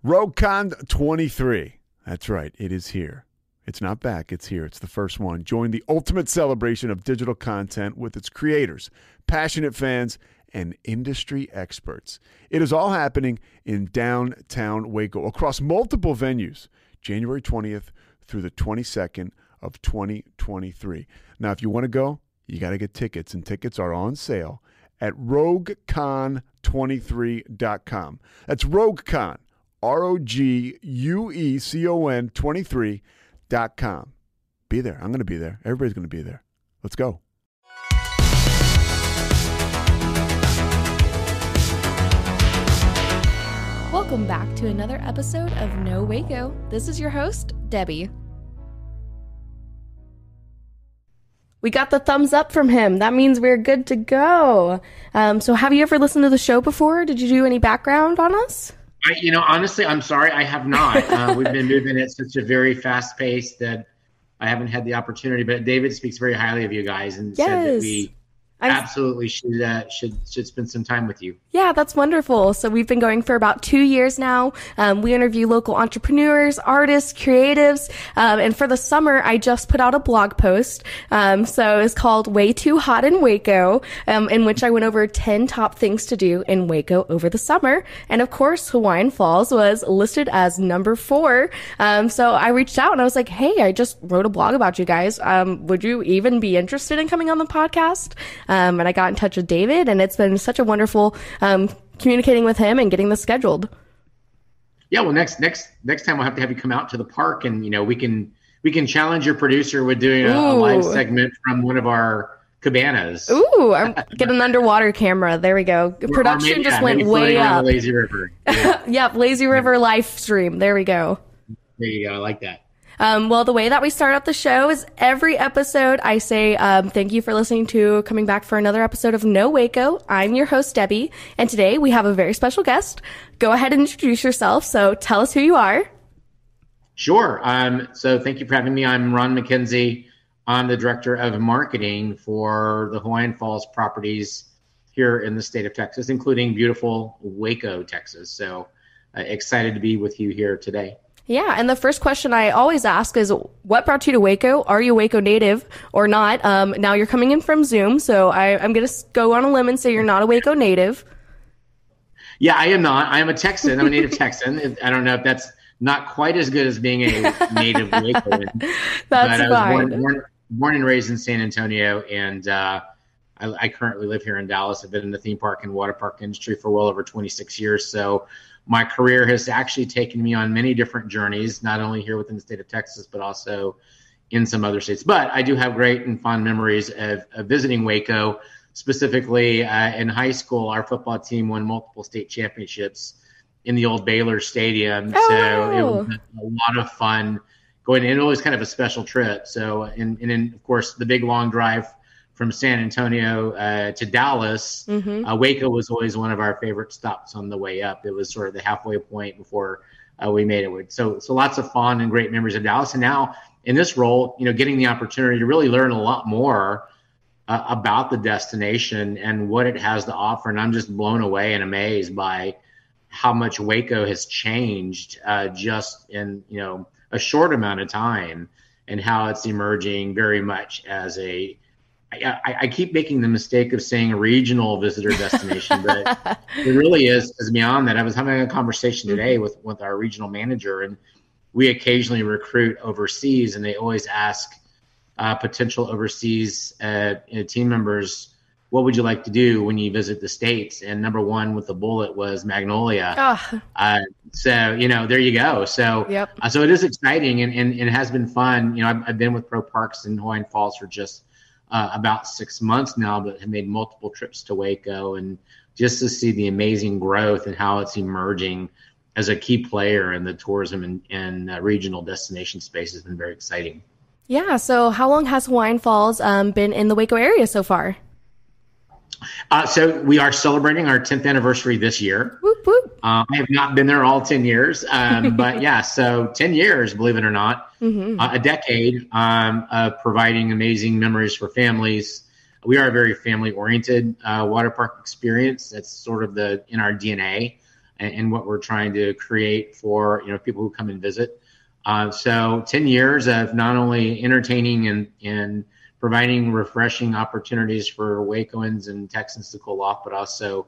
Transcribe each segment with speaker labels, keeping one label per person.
Speaker 1: RogueCon 23. That's right. It is here. It's not back. It's here. It's the first one. Join the ultimate celebration of digital content with its creators, passionate fans, and industry experts. It is all happening in downtown Waco across multiple venues, January 20th through the 22nd of 2023. Now, if you want to go, you got to get tickets, and tickets are on sale at RogueCon23.com. That's RogueCon, RogueCon 23.com. Be there. I'm going to be there. Everybody's going to be there. Let's go.
Speaker 2: Welcome back to another episode of No Waco. This is your host, Debbie. We got the thumbs up from him. That means we're good to go. So have you ever listened to the show before? Did you do any background on us?
Speaker 3: Honestly, I'm sorry, I have not. We've been moving at such a very fast pace that I haven't had the opportunity. But David speaks very highly of you guys and said that we absolutely should spend some time with you.
Speaker 2: Yeah, that's wonderful. So we've been going for about 2 years now. We interview local entrepreneurs, artists, creatives. And for the summer, I just put out a blog post. So it's called Way Too Hot in Waco, in which I went over 10 top things to do in Waco over the summer. And of course, Hawaiian Falls was listed as number 4. So I reached out and I was like, hey, I just wrote a blog about you guys. Would you even be interested in coming on the podcast? And I got in touch with David, and it's been such a wonderful communicating with him and getting this scheduled.
Speaker 3: Yeah, well, next time we'll have to have you come out to the park, and we can challenge your producer with doing a live segment from one of our cabanas.
Speaker 2: Ooh, get an underwater camera. There we go. Production just went way up.
Speaker 3: Lazy River.
Speaker 2: Yeah. Yep, Lazy River live stream. There we go.
Speaker 3: There you go. I like that.
Speaker 2: Well, the way that we start out the show is every episode I say, thank you for listening to coming back for another episode of No Waco. I'm your host, Debbie, and today we have a very special guest. Go ahead and introduce yourself. So tell us who you are.
Speaker 3: Sure. So thank you for having me. I'm Ron Mckenzie. I'm the director of marketing for the Hawaiian Falls properties here in the state of Texas, including beautiful Waco, Texas. So excited to be with you here today.
Speaker 2: Yeah, and the first question I always ask is, what brought you to Waco? Are you a Waco native or not? Now you're coming in from Zoom, so I'm going to go on a limb and say you're not a Waco native.
Speaker 3: Yeah, I am not. I am a Texan. I'm a native Texan. I don't know if that's not quite as good as being a native Wacoan.
Speaker 2: That's
Speaker 3: but I was
Speaker 2: fine.
Speaker 3: born and raised in San Antonio, and I currently live here in Dallas. I've been in the theme park and water park industry for well over 26 years, so my career has actually taken me on many different journeys, not only here within the state of Texas, but also in some other states. But I do have great and fond memories of visiting Waco. Specifically, in high school, our football team won multiple state championships in the old Baylor Stadium.
Speaker 2: Oh,
Speaker 3: so
Speaker 2: wow.
Speaker 3: It was a lot of fun going in. It was kind of a special trip. So, and then, of course, the big long drive from San Antonio to Dallas, Waco was always one of our favorite stops on the way up. It was sort of the halfway point before we made it. So lots of fun and great memories of Dallas. And now in this role, getting the opportunity to really learn a lot more about the destination and what it has to offer. And I'm just blown away and amazed by how much Waco has changed just in, a short amount of time, and how it's emerging very much as I keep making the mistake of saying a regional visitor destination, but it really is beyond that. I was having a conversation today with our regional manager, and we occasionally recruit overseas, and they always ask potential overseas team members, what would you like to do when you visit the States? And number one with the bullet was Magnolia. So, there you go. So, so it is exciting and it has been fun. I've been with Pro Parks in Hawaiian Falls for just about 6 months now, but have made multiple trips to Waco, and just to see the amazing growth and how it's emerging as a key player in the tourism and regional destination space has been very exciting.
Speaker 2: Yeah. So how long has Hawaiian Falls been in the Waco area so far?
Speaker 3: So we are celebrating our 10th anniversary this year.
Speaker 2: Whoop, whoop.
Speaker 3: I have not been there all 10 years, but yeah, so 10 years, believe it or not, a decade of providing amazing memories for families. We are a very family-oriented water park experience. That's sort of in our DNA. and what we're trying to create for people who come and visit. So 10 years of not only entertaining and providing refreshing opportunities for Wacoans and Texans to cool off, but also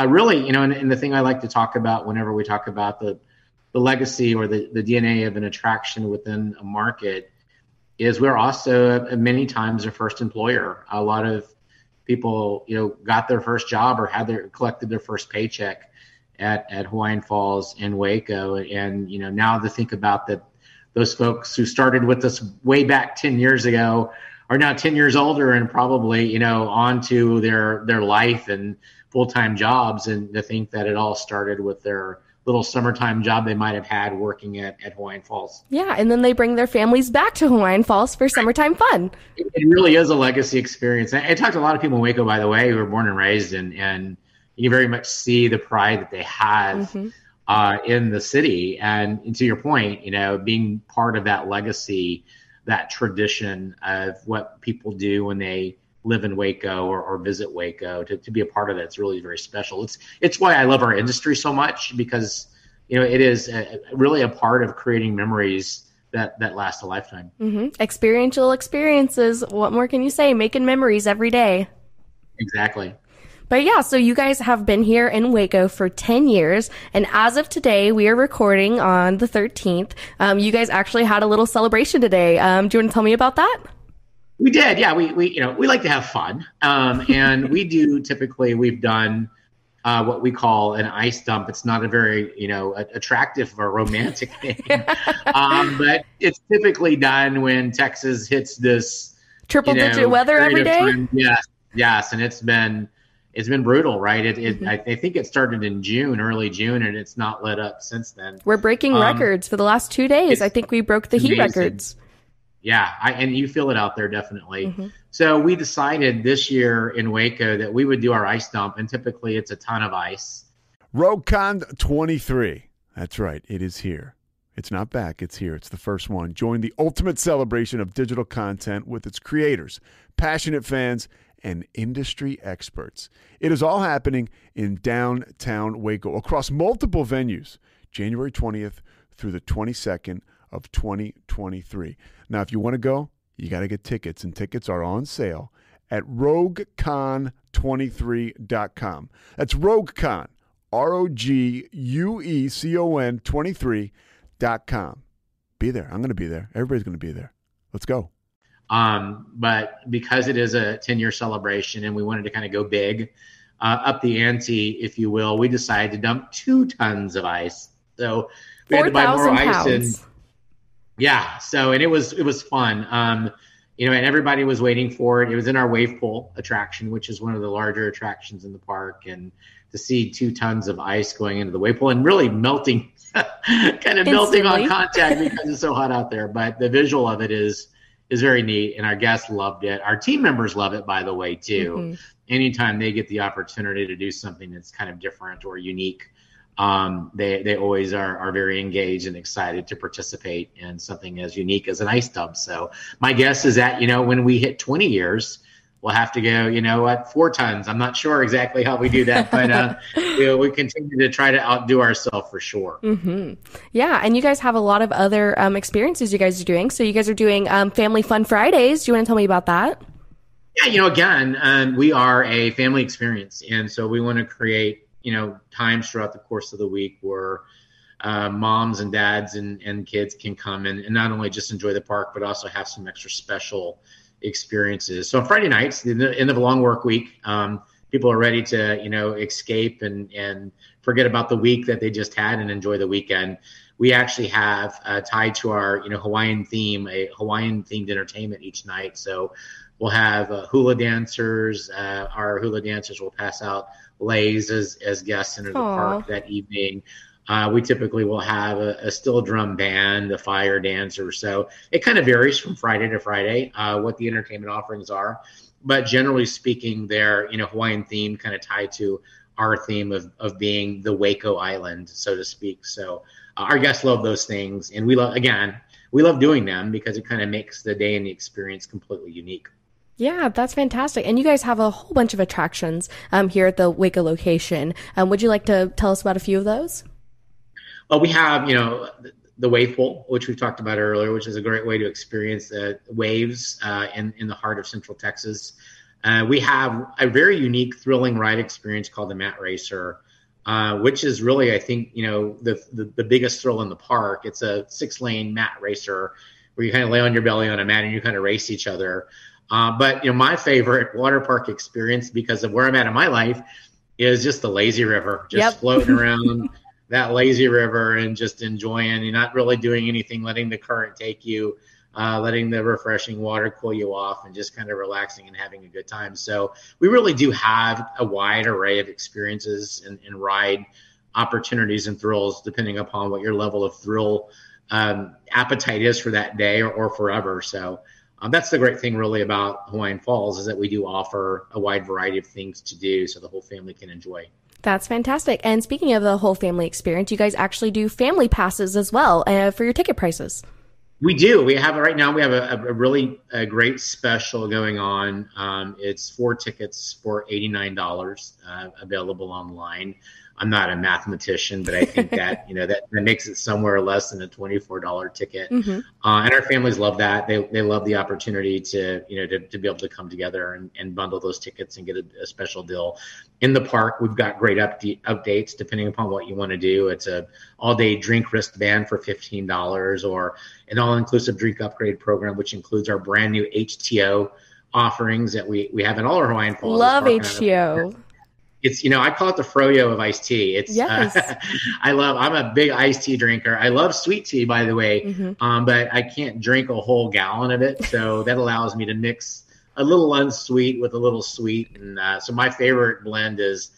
Speaker 3: really, and the thing I like to talk about whenever we talk about the legacy or the DNA of an attraction within a market is we're also many times their first employer. A lot of people, got their first job or collected their first paycheck at Hawaiian Falls and Waco. And, now to think about that, those folks who started with us way back 10 years ago are now 10 years older and probably, on to their life and full-time jobs. And to think that it all started with their little summertime job they might have had working at Hawaiian Falls.
Speaker 2: Yeah, and then they bring their families back to Hawaiian Falls for summertime fun.
Speaker 3: It really is a legacy experience. I talked to a lot of people in Waco, by the way, who were born and raised, and you very much see the pride that they have in the city. And to your point, being part of that legacy, that tradition of what people do when they live in Waco or visit Waco, to be a part of that, it's really very special. It's why I love our industry so much, because it is really a part of creating memories that last a lifetime.
Speaker 2: Experiential experiences. What more can you say? Making memories every day.
Speaker 3: Exactly.
Speaker 2: But yeah, so you guys have been here in Waco for 10 years. And as of today, we are recording on the 13th. You guys actually had a little celebration today. Do you want to tell me about that?
Speaker 3: We did. Yeah. We like to have fun. And we do we've done what we call an ice dump. It's not a very, attractive or romantic thing. But it's typically done when Texas hits this
Speaker 2: triple digit weather every day.
Speaker 3: Yes. And it's been brutal, right? I think it started in early June, and it's not let up since then.
Speaker 2: We're breaking records for the last 2 days. I think we broke the heat records.
Speaker 3: Yeah, and you feel it out there, definitely. So we decided this year in Waco that we would do our ice dump, and typically it's a ton of ice.
Speaker 1: RogueCon 23. That's right. It is here. It's not back. It's here. It's the first one. Join the ultimate celebration of digital content with its creators, passionate fans, and industry experts. It is all happening in downtown Waco across multiple venues, January 20th through the 22nd of 2023. Now, if you want to go, you got to get tickets, and tickets are on sale at RogueCon23.com. That's RogueCon, RogueCon 23.com. Be there. I'm going to be there. Everybody's going to be there. Let's go.
Speaker 3: But because it is a 10-year celebration and we wanted to kind of go big, up the ante, if you will, we decided to dump 2 tons of ice. So we had to buy more ice. And it was fun. And everybody was waiting for it. It was in our wave pool attraction, which is one of the larger attractions in the park. And to see 2 tons of ice going into the wave pool and really melting, melting on contact because it's so hot out there. But the visual of it is very neat, and our guests loved it. Our team members love it, by the way, too. Anytime they get the opportunity to do something that's kind of different or unique, they always are very engaged and excited to participate in something as unique as an ice dump. So my guess is that, when we hit 20 years, we'll have to go, 4 tons. I'm not sure exactly how we do that, but we continue to try to outdo ourselves for sure.
Speaker 2: Yeah, and you guys have a lot of other experiences you guys are doing. So you guys are doing Family Fun Fridays. Do you want to tell me about that?
Speaker 3: Yeah, again, we are a family experience, and so we want to create, times throughout the course of the week where moms and dads and kids can come and not only just enjoy the park, but also have some extra special experiences. So on Friday nights, the end of a long work week, people are ready to, escape and forget about the week that they just had and enjoy the weekend. We actually have tied to our, Hawaiian theme, a Hawaiian themed entertainment each night. So we'll have hula dancers. Our hula dancers will pass out leis as guests enter the park that evening. We typically will have a steel drum band, a fire dancer. So it kind of varies from Friday to Friday, what the entertainment offerings are. But generally speaking, they're, Hawaiian themed, kind of tied to our theme of being the Waco Island, so to speak. So our guests love those things. And we love doing them because it kind of makes the day and the experience completely unique.
Speaker 2: Yeah, that's fantastic. And you guys have a whole bunch of attractions here at the Waco location. Would you like to tell us about a few of those?
Speaker 3: Well, we have, the wave pool, which we talked about earlier, which is a great way to experience the waves in the heart of Central Texas. We have a very unique, thrilling ride experience called the Mat Racer, which is really, I think, the biggest thrill in the park. It's a 6-lane mat racer where you kind of lay on your belly on a mat and you kind of race each other. But my favorite water park experience, because of where I'm at in my life, is just the lazy river, just floating around that lazy river and just enjoying. You're not really doing anything, letting the current take you, letting the refreshing water cool you off, and just kind of relaxing and having a good time. So we really do have a wide array of experiences and ride opportunities and thrills, depending upon what your level of thrill appetite is for that day or forever. So that's the great thing really about Hawaiian Falls, is that we do offer a wide variety of things to do so the whole family can enjoy.
Speaker 2: That's fantastic. And speaking of the whole family experience, you guys actually do family passes as well for your ticket prices.
Speaker 3: We do. We have right now. We have a really great special going on. It's 4 tickets for $89 available online. I'm not a mathematician, but I think that that makes it somewhere less than a $24 ticket. And our families love that. They love the opportunity to to be able to come together and bundle those tickets and get a special deal. In the park, we've got great updates depending upon what you want to do. It's a all-day drink wristband for $15, or an all-inclusive drink upgrade program, which includes our brand new HTO offerings that we have in all our Hawaiian Falls.
Speaker 2: Love HTO.
Speaker 3: It's, I call it the froyo of iced tea. It's,
Speaker 2: yes.
Speaker 3: I'm a big iced tea drinker. I love sweet tea, by the way, but I can't drink a whole gallon of it. So that allows me to mix a little unsweet with a little sweet. And so my favorite blend is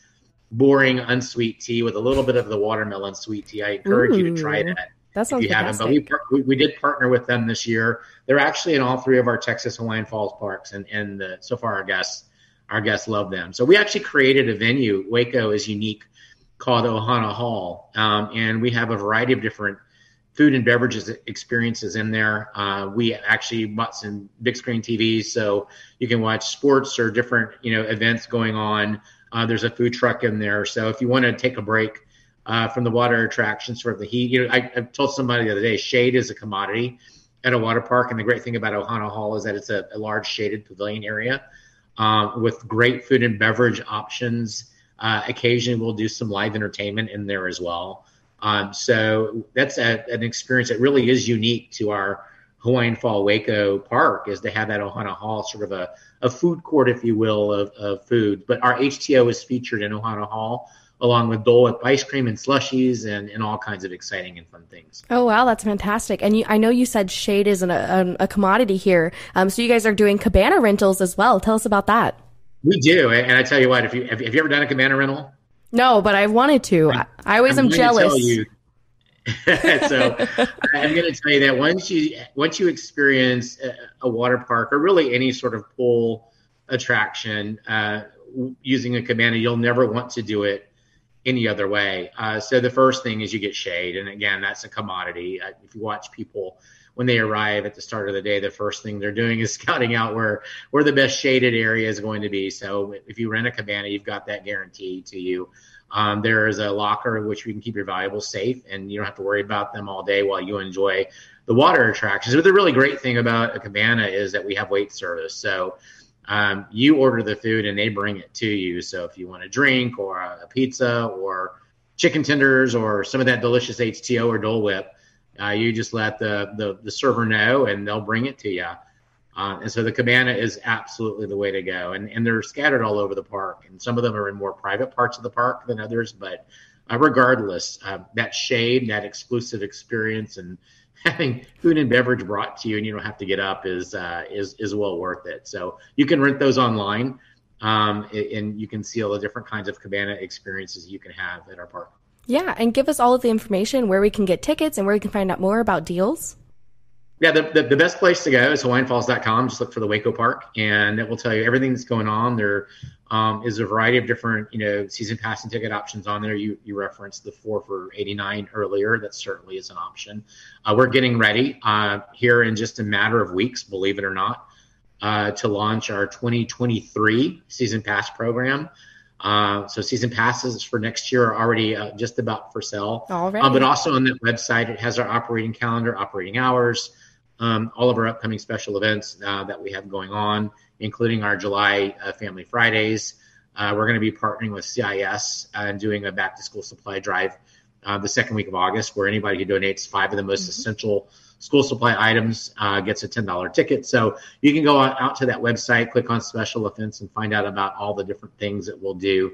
Speaker 3: boring unsweet tea with a little bit of the watermelon sweet tea. I encourage you to try that.
Speaker 2: That sounds
Speaker 3: if you
Speaker 2: fantastic.
Speaker 3: haven't. But we did partner with them this year. They're actually in all 3 of our Texas Hawaiian Falls parks, and so far our guests love them. So we actually created a venue. Waco is unique, called Ohana Hall, and we have a variety of different food and beverages experiences in there. We actually bought some big screen TVs, so you can watch sports or different events going on. There's a food truck in there, so if you want to take a break from the water attractions, for the heat, I told somebody the other day, shade is a commodity at a water park, and the great thing about Ohana Hall is that it's a large shaded pavilion area. With great food and beverage options. Occasionally we'll do some live entertainment in there as well. So that's an experience that really is unique to our Hawaiian Fall Waco Park, is to have that Ohana Hall, sort of a food court, if you will, of food. But our HTO is featured in Ohana Hall, along with Dole Whip ice cream and slushies and all kinds of exciting and fun things.
Speaker 2: Oh, wow. That's fantastic. And I know you said shade isn't a commodity here. So you guys are doing cabana rentals as well. Tell us about that.
Speaker 3: We do. And I tell you what, have you ever done a cabana rental?
Speaker 2: No, but I wanted to. I always am jealous.
Speaker 3: So I'm going to tell you that once you experience a water park, or really any sort of pool attraction using a cabana, you'll never want to do it any other way. So the first thing is you get shade. And again, that's a commodity. If you watch people when they arrive at the start of the day, the first thing they're doing is scouting out where the best shaded area is going to be. So if you rent a cabana, you've got that guaranteed to you. There is a locker in which we can keep your valuables safe, and you don't have to worry about them all day while you enjoy the water attractions. But the really great thing about a cabana is that we have wait service. So you order the food and they bring it to you. So if you want a drink or a pizza or chicken tenders or some of that delicious HTO or Dole Whip, you just let the server know and they'll bring it to you. And so the cabana is absolutely the way to go. And they're scattered all over the park. And some of them are in more private parts of the park than others. But regardless, that shade, that exclusive experience, and having food and beverage brought to you and you don't have to get up is well worth it. So you can rent those online, and you can see all the different kinds of cabana experiences you can have at our park.
Speaker 2: Yeah, and give us all of the information where we can get tickets and where we can find out more about deals.
Speaker 3: Yeah, the best place to go is hawaiianfalls.com. Just look for the Waco Park, and it will tell you everything that's going on. There is a variety of different, season pass and ticket options on there. You referenced the 4 for $89 earlier. That certainly is an option. We're getting ready here in just a matter of weeks, believe it or not. to launch our 2023 season pass program. So season passes for next year are already just about for sale. But also on that website, it has our operating calendar, operating hours, all of our upcoming special events that we have going on, including our July Family Fridays. We're going to be partnering with CIS and doing a back-to-school supply drive the second week of August, where anybody who donates 5 of the most essential school supply items gets a $10 ticket. So you can go out to that website, click on special events, and find out about all the different things that we'll do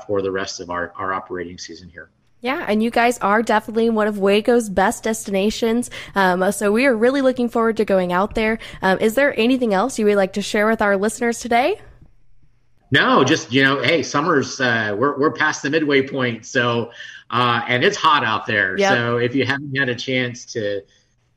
Speaker 3: for the rest of our operating season here.
Speaker 2: Yeah, and you guys are definitely one of Waco's best destinations. So we are really looking forward to going out there. Is there anything else you would like to share with our listeners today?
Speaker 3: No, just, hey, summer's, we're past the midway point. So, and it's hot out there. Yep. So if you haven't had a chance to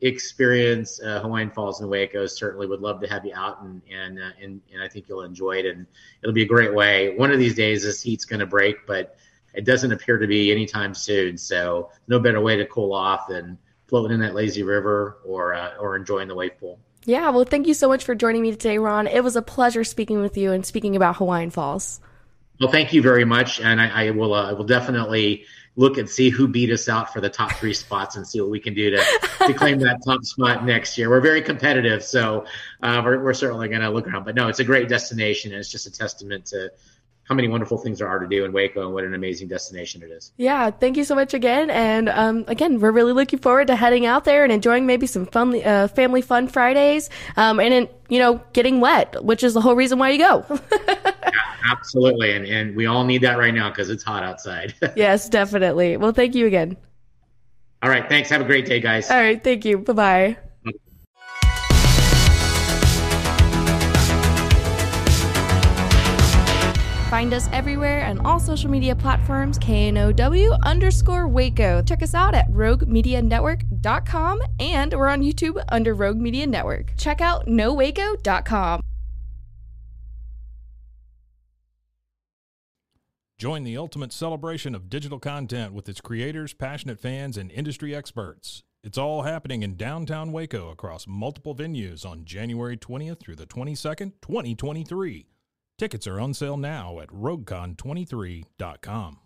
Speaker 3: experience Hawaiian Falls and Waco, certainly would love to have you out, and I think you'll enjoy it, and it'll be a great way. One of these days this heat's going to break, but it doesn't appear to be anytime soon. So no better way to cool off than floating in that lazy river or enjoying the wave pool.
Speaker 2: Yeah, well, thank you so much for joining me today, Ron. It was a pleasure speaking with you and speaking about Hawaiian Falls.
Speaker 3: Well, thank you very much, and I will definitely look and see who beat us out for the top 3 spots and see what we can do to claim that top spot next year. We're very competitive, so we're certainly going to look around. But no, it's a great destination, and it's just a testament to how many wonderful things there are to do in Waco and what an amazing destination it is.
Speaker 2: Yeah, thank you so much again. And again, we're really looking forward to heading out there and enjoying maybe some fun, family fun Fridays, and getting wet, which is the whole reason why you go.
Speaker 3: Yeah, absolutely. And we all need that right now because it's hot outside.
Speaker 2: Yes, definitely. Well, thank you again.
Speaker 3: All right. Thanks. Have a great day, guys.
Speaker 2: All right. Thank you. Bye-bye. Find us everywhere on all social media platforms, KNOW_Waco. Check us out at roguemedianetwork.com, and we're on YouTube under Rogue Media Network. Check out nowaco.com.
Speaker 4: Join the ultimate celebration of digital content with its creators, passionate fans, and industry experts. It's all happening in downtown Waco across multiple venues on January 20th through the 22nd, 2023. Tickets are on sale now at roguecon23.com.